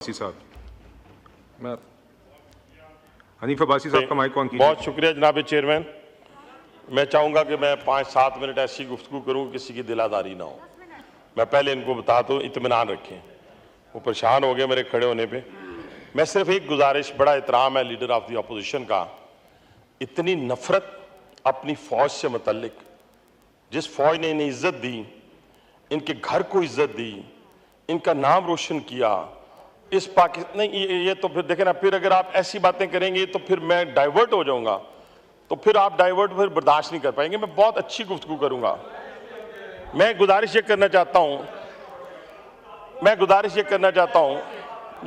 साहब, मैं हनीफ अब्बासी साहब का माइक ऑन कीजिए। बहुत शुक्रिया जनाब चेयरमैन। मैं चाहूँगा कि मैं 5-7 मिनट ऐसी गुफ्तगू करूँ किसी की दिलादारी ना हो। मैं पहले इनको बता दूँ, इत्मीनान रखें। वो परेशान हो गए मेरे खड़े होने पे। मैं सिर्फ एक गुजारिश, बड़ा एहतराम है लीडर ऑफ द अपोजिशन का, इतनी नफरत अपनी फ़ौज से मुतल्लिक, जिस फ़ौज ने इन्हें इज्जत दी, इनके घर को इज्जत दी, इनका नाम रोशन किया, इस पाकिस्तान नहीं, ये तो फिर देखें ना, फिर अगर आप ऐसी बातें करेंगे तो फिर मैं डाइवर्ट हो जाऊंगा, तो फिर आप डाइवर्ट फिर बर्दाश्त नहीं कर पाएंगे। मैं बहुत अच्छी गुफ्तगू करूंगा। मैं गुजारिश ये करना चाहता हूं,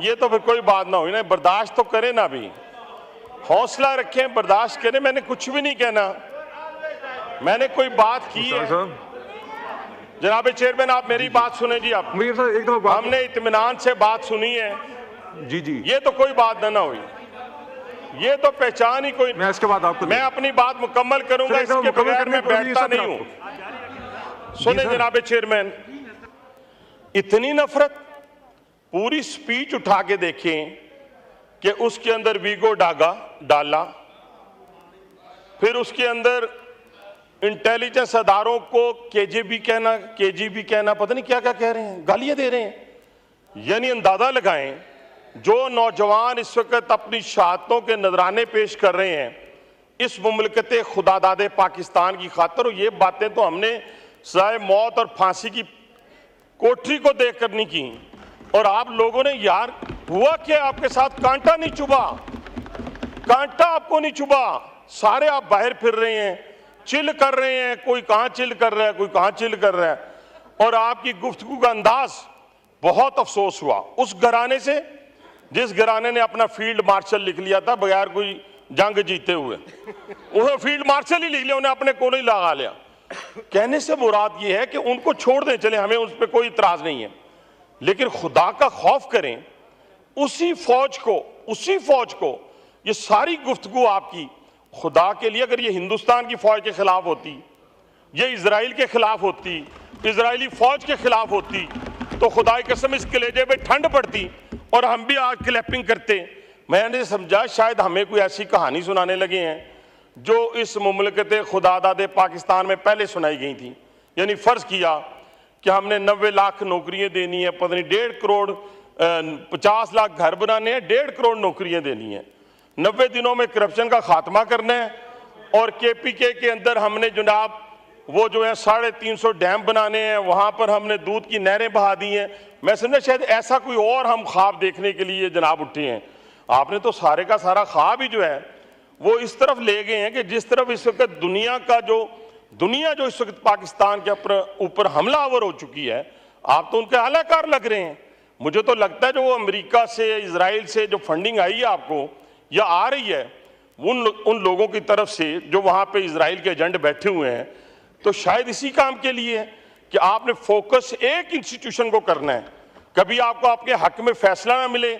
ये तो फिर कोई बात ना हुई ना, बर्दाश्त तो करें ना, भी हौसला रखें, बर्दाश्त करें। मैंने कुछ भी नहीं कहना, मैंने कोई बात की है। जनाब चेयरमैन, आप मेरी बात सुने जी। आप हमने इत्मीनान से बात सुनी है जी। ये तो कोई बात ना हुई, ये तो पहचान ही कोई। मैं इसके बाद आपको मैं अपनी बात मुकम्मल करूंगा, इसके बगैर मैं बैठता नहीं हूं। सुने जनाब चेयरमैन, इतनी नफरत, पूरी स्पीच उठा के देखें कि उसके अंदर वीगो डाला, फिर उसके अंदर इंटेलिजेंस अदारों को केजीबी कहना, पता नहीं क्या क्या कह रहे हैं, गालियां दे रहे हैं। यानी अंदाजा लगाएं, जो नौजवान इस वक्त अपनी शहादतों के नजराने पेश कर रहे हैं इस मुमलकत खुदादादे पाकिस्तान की खातर, ये बातें तो हमने सजाए मौत और फांसी की कोठरी को देख कर नहीं की। और आप लोगों ने, यार हुआ क्या आपके साथ? कांटा नहीं चुभा, कांटा आपको नहीं चुभा। सारे आप बाहर फिर रहे हैं, चिल कर रहे हैं, कोई कहां चिल कर रहा है, कोई कहां चिल कर रहा है। और आपकी गुफ्तगू का अंदाज, बहुत अफसोस हुआ उस घराने से जिस घराने ने अपना फील्ड मार्शल लिख लिया था बगैर कोई जंग जीते हुए। उन्होंने फील्ड मार्शल ही लिख लिया, उन्हें अपने को नहीं लगा लिया। कहने से मुराद ये है कि उनको छोड़ दें, चले, हमें उस पर कोई इतराज नहीं है, लेकिन खुदा का खौफ करें। उसी फौज को ये सारी गुफ्तगू आपकी खुदा के लिए, अगर ये हिंदुस्तान की फौज के खिलाफ होती, ये इजराइल के खिलाफ होती, इजरायली फौज के खिलाफ होती, तो खुदा की कसम इस कलेजे पे ठंड पड़ती और हम भी आज क्लैपिंग करते। मैंने समझा शायद हमें कोई ऐसी कहानी सुनाने लगे हैं जो इस मुमलकत खुदादादे पाकिस्तान में पहले सुनाई गई थी। यानी फर्ज किया कि हमने 90 लाख नौकरियां देनी है, पता नहीं 1.5 करोड़ 50 लाख घर बनाने हैं, 1.5 करोड़ नौकरियां देनी है, 90 दिनों में करप्शन का खात्मा करना है, और केपीके के अंदर हमने जनाब वो जो है 350 डैम बनाने हैं, वहां पर हमने दूध की नहरें बहा दी हैं। मैं समझा शायद ऐसा कोई और हम ख्वाब देखने के लिए जनाब उठे हैं। आपने तो सारे का सारा ख्वाब ही जो है वो इस तरफ ले गए हैं कि जिस तरफ इस वक्त दुनिया जो इस वक्त पाकिस्तान के ऊपर हमलावर हो चुकी है, आप तो उनके आलाकार लग रहे हैं। मुझे तो लगता है जो अमेरिका से, इजराइल से जो फंडिंग आई है आपको या आ रही है उन लोगों की तरफ से जो वहां पे इजराइल के एजेंट बैठे हुए हैं, तो शायद इसी काम के लिए है कि आपने फोकस एक इंस्टीट्यूशन को करना है। कभी आपको आपके हक में फैसला ना मिले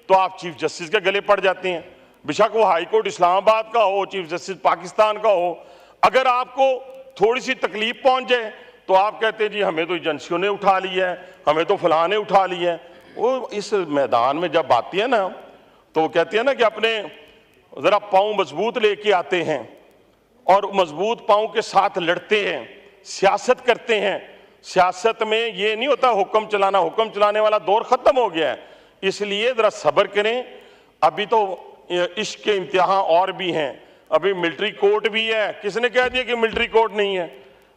तो आप चीफ जस्टिस के गले पड़ जाते हैं, बेशक वो हाई कोर्ट इस्लामाबाद का हो, चीफ जस्टिस पाकिस्तान का हो। अगर आपको थोड़ी सी तकलीफ पहुंच जाए तो आप कहते हैं जी हमें तो एजेंसियों ने उठा लिया है, हमें तो फलां ने उठा लिया है। वो इस मैदान में जब आती है ना, तो वो कहती है ना कि अपने जरा पांव मजबूत लेके आते हैं और मजबूत पांव के साथ लड़ते हैं, सियासत करते हैं। सियासत में ये नहीं होता हुक्म चलाना, हुक्म चलाने वाला दौर खत्म हो गया है। इसलिए जरा सब्र करें। अभी तो इश्क के इम्तिहान और भी हैं, अभी मिलिट्री कोर्ट भी है। किसने कह दिया कि मिलिट्री कोर्ट नहीं है?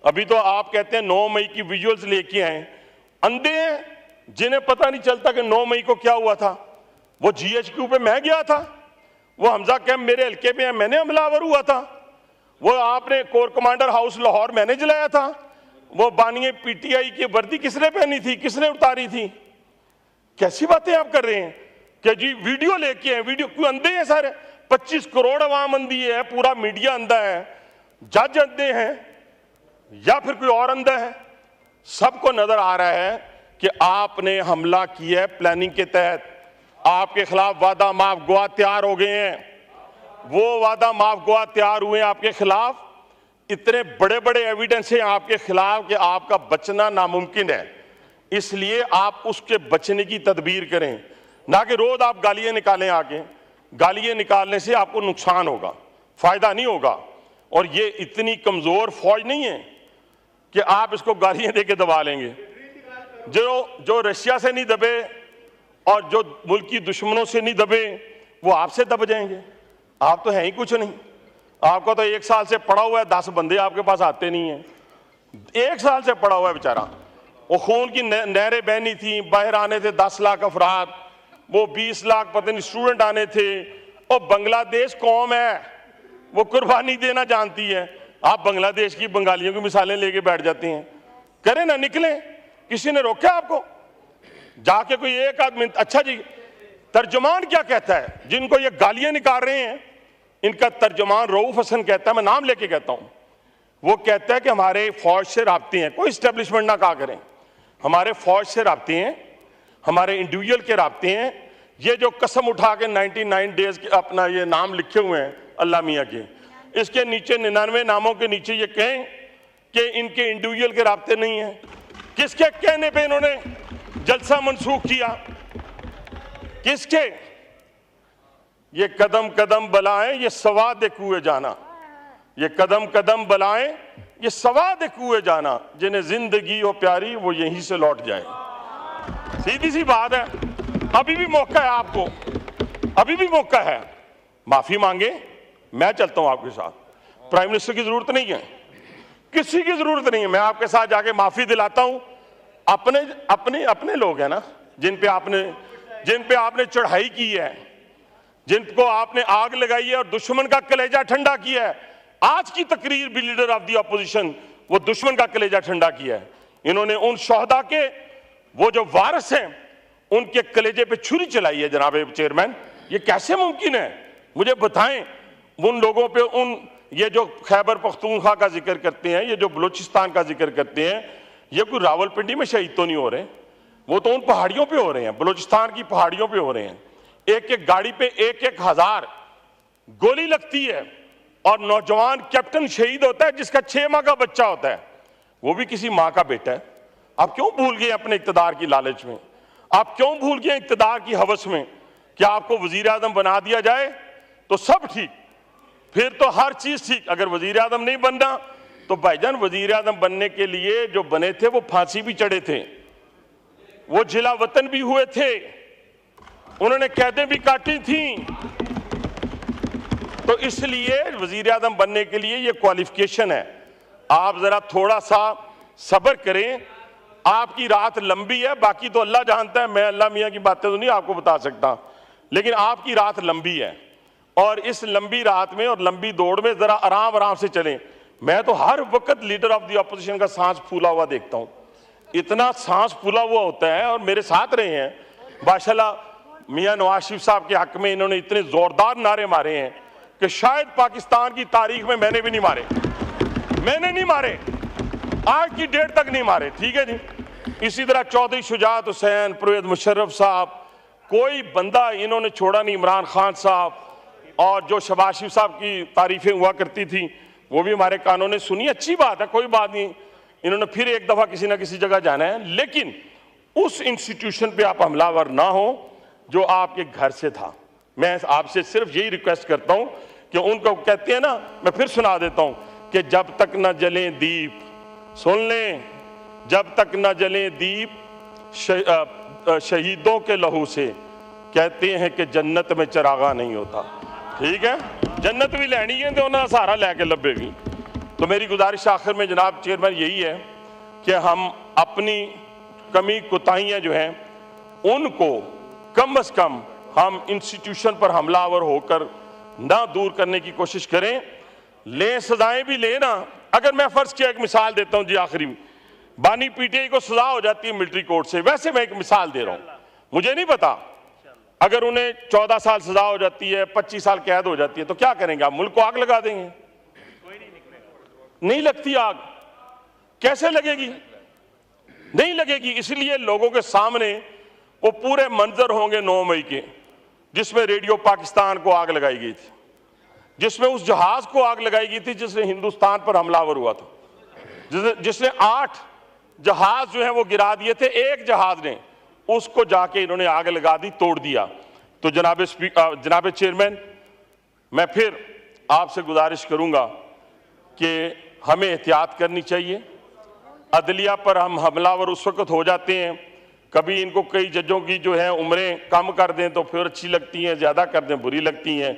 अभी तो आप कहते हैं 9 मई की विजुअल्स लेके आए। अंधे हैं जिन्हें पता नहीं चलता कि 9 मई को क्या हुआ था। वो GHQ पे मैं गया था, वो हमजा कैंप मेरे हल्के में है, मैंने हमलावर हुआ था। वो आपने कोर कमांडर हाउस लाहौर मैंने जलाया था। वो बानिए PTI की वर्दी किसने पहनी थी, किसने उतारी थी? कैसी बातें आप कर रहे हैं कि जी वीडियो लेके आए? वीडियो क्यों? अंधे हैं सारे, 25 करोड़ अवाम अंधी है, पूरा मीडिया अंधा है, जज अंधे हैं या फिर कोई और अंधा है? सबको नजर आ रहा है कि आपने हमला किया है प्लानिंग के तहत। आपके खिलाफ वादा माफ गवाह तैयार हो गए हैं, वो वादा माफ गवाह तैयार हुए आपके खिलाफ। इतने बड़े बड़े एविडेंस हैं आपके खिलाफ कि आपका बचना नामुमकिन है। इसलिए आप उसके बचने की तदबीर करें। ना कि रोज आप गालियां निकालें आके। गालियां निकालने से आपको नुकसान होगा, फायदा नहीं होगा। और ये इतनी कमजोर फौज नहीं है कि आप इसको गालियां देके दबा लेंगे। जो रशिया से नहीं दबे और जो मुल्क की दुश्मनों से नहीं दबे, वो आपसे दब जाएंगे। आप तो हैं ही कुछ नहीं। आपको तो 1 साल से पड़ा हुआ है, 10 बंदे आपके पास आते नहीं है। 1 साल से पड़ा हुआ है बेचारा। वो खून की नहरें बहनी थी, बाहर आने थे 10 लाख अफराद, वो 20 लाख पता नहीं स्टूडेंट आने थे। और बांग्लादेश कौम है, वो कुर्बानी देना जानती है। आप बांग्लादेश की बंगालियों की मिसालें लेके बैठ जाते हैं। करें ना, निकलें, किसी ने रोका आपको? जाके कोई एक आदमी, अच्छा जी तर्जुमान क्या कहता है? जिनको ये गालियां निकाल रहे हैं, इनका तर्जुमान रऊफ हसन कहता है, मैं नाम लेके कहता हूं। वो कहता है कि हमारे फौज से राब्ते हैं, कोई स्टैब्लिशमेंट ना कहा करें, हमारे फौज से राब्ते हैं, हमारे इंडिविजुअल के राब्ते हैं। ये जो कसम उठा के 99 डेज के अपना ये नाम लिखे हुए हैं अल्लाह मियाँ के, इसके नीचे 99 नामों के नीचे ये कहें कि इनके इंडिविजुअल के राब्ते नहीं है। किसके कहने पे इन्होंने जलसा मनसूख किया? किसके? ये कदम कदम बलाएं, ये सवाद कुए जाना। ये कदम कदम बलाएं, ये सवाद कुए जाना। जिन्हें जिंदगी हो प्यारी, वो यहीं से लौट जाए। सीधी सी बात है। अभी भी मौका है आपको, अभी भी मौका है। माफी मांगे, मैं चलता हूं आपके साथ। प्राइम मिनिस्टर की जरूरत नहीं है, किसी की जरूरत नहीं है। मैं आपके साथ जाके माफी दिलाता हूं। अपने अपने अपने लोग हैं ना, जिन पे आपने चढ़ाई की है, जिनको आपने आग लगाई है और दुश्मन का कलेजा ठंडा किया है। आज की तकरीर भी लीडर ऑफ द अपोजिशन, वो दुश्मन का कलेजा ठंडा किया है। इन्होंने उन शोहदा के, वो जो वारिस हैं, उनके कलेजे पे छुरी चलाई है। जनाब चेयरमैन, ये कैसे मुमकिन है? मुझे बताएं। उन लोगों पे, उन ये जो खैबर पख्तूनख्वा का जिक्र करते हैं, ये जो बलूचिस्तान का जिक्र करते हैं, ये कोई रावलपिंडी में शहीद तो नहीं हो रहे, वो तो उन पहाड़ियों पे हो रहे हैं, बलूचिस्तान की पहाड़ियों पे हो रहे हैं। एक एक गाड़ी पे 1-1 हजार गोली लगती है और नौजवान कैप्टन शहीद होता है जिसका 6 माह का बच्चा होता है, वो भी किसी मां का बेटा है। आप क्यों भूल गए अपने इक्तदार की लालच में? आप क्यों भूल गए इक्तदार की हवस में कि आपको वजीर आजम बना दिया जाए तो सब ठीक, फिर तो हर चीज ठीक। अगर वजीर आजम नहीं बनना तो भाईजान, वजीर आजम बनने के लिए जो बने थे वो फांसी भी चढ़े थे, वो जिला वतन भी हुए थे, उन्होंने कैदें भी काटी थी। तो इसलिए वजीर आजम बनने के लिए ये क्वालिफिकेशन है। आप जरा थोड़ा सा सब्र करें। आपकी रात लंबी है, बाकी तो अल्लाह जानता है, मैं अल्लाह मियाँ की बातें तो नहीं आपको बता सकता, लेकिन आपकी रात लंबी है। और इस लंबी रात में और लंबी दौड़ में जरा आराम आराम से चलें। मैं तो हर वक्त लीडर ऑफ द अपोजिशन का सांस फूला हुआ देखता हूं, इतना सांस फूला हुआ होता है। और मेरे साथ रहे हैं माशाल्लाह, मियां नवाज शरीफ साहब के हक में इन्होंने इतने जोरदार नारे मारे हैं कि शायद पाकिस्तान की तारीख में मैंने भी नहीं मारे, मैंने नहीं मारे, आज की डेट तक नहीं मारे। ठीक है जी। इसी तरह चौधरी शुजात हुसैन, परवेज मुशर्रफ साहब, कोई बंदा इन्होंने छोड़ा नहीं। इमरान खान साहब, और जो शहबाज शरीफ साहब की तारीफें हुआ करती थी वो भी हमारे कानों ने सुनी। अच्छी बात है, कोई बात नहीं। इन्होंने फिर एक दफा किसी ना किसी जगह जाना है, लेकिन उस इंस्टीट्यूशन पे आप हमलावर ना हो जो आपके घर से था। मैं आपसे सिर्फ यही रिक्वेस्ट करता हूं कि उनको कहते हैं ना, मैं फिर सुना देता हूं कि जब तक न जले दीप, सुन लें, जब तक न जले दीप शहीदों के लहू से, कहते हैं कि जन्नत में चरागा नहीं होता। ठीक है, जन्नत भी लैनी है तो उन्हें सहारा लैके लभेगी। तो मेरी गुजारिश आखिर में जनाब चेयरमैन यही है कि हम अपनी कमी कोताहियां जो हैं उनको कम से कम हम इंस्टीट्यूशन पर हमलावर होकर ना दूर करने की कोशिश करें। लें, सजाएं भी लें ना। अगर मैं फर्ज किया, एक मिसाल देता हूं जी आखिरी में, बानी पीटीआई को सजा हो जाती है मिलिट्री कोर्ट से, वैसे मैं एक मिसाल दे रहा हूं, मुझे नहीं पता, अगर उन्हें 14 साल सजा हो जाती है, 25 साल कैद हो जाती है, तो क्या करेंगे आप? मुल्क को आग लगा देंगे? नहीं लगती आग, कैसे लगेगी? नहीं लगेगी। इसलिए लोगों के सामने वो पूरे मंजर होंगे 9 मई के, जिसमें रेडियो पाकिस्तान को आग लगाई गई थी, जिसमें उस जहाज को आग लगाई गई थी जिसने हिंदुस्तान पर हमलावर हुआ था, जिसने 8 जहाज जो है वो गिरा दिए थे। एक जहाज ने उसको जाके इन्होंने आग लगा दी, तोड़ दिया। तो जनाब चेयरमैन, मैं फिर आपसे गुजारिश करूंगा कि हमें एहतियात करनी चाहिए। अदलिया पर हम हमलावर उस वक्त हो जाते हैं, कभी इनको कई जजों की जो है उम्रें कम कर दें तो फिर अच्छी लगती हैं, ज़्यादा कर दें बुरी लगती हैं।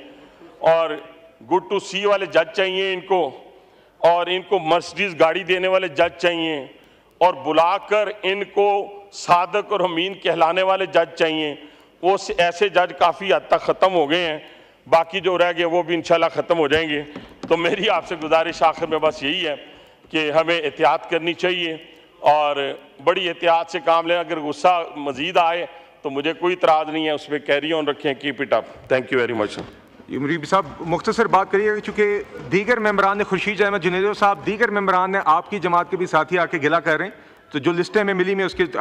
और गुड टू सी वाले जज चाहिए इनको, और इनको मर्सिडीज गाड़ी देने वाले जज चाहिए, और बुलाकर इनको सादक और अमीन कहलाने वाले जज चाहिए। वो ऐसे जज काफ़ी हद तक ख़त्म हो गए हैं, बाकी जो रह गए वो भी इंशाल्लाह ख़त्म हो जाएंगे। तो मेरी आपसे गुजारिश आखिर में बस यही है कि हमें एहतियात करनी चाहिए और बड़ी एहतियात से काम लें। अगर गुस्सा मजीद आए तो मुझे कोई इतराज़ नहीं है, उस पर कैरी ऑन रखें, keep it up. Thank you very much. Mureeb साहब मुख्तसर बात करिएगा, चूँकि दीगर मेंबरान ने, खुर्शीद अहमद जुनेदो साहब, दीगर मेंबरान ने आपकी जमात के भी साथी आके गिला कर रहे हैं, तो जो लिस्टें में मिली मैं उसके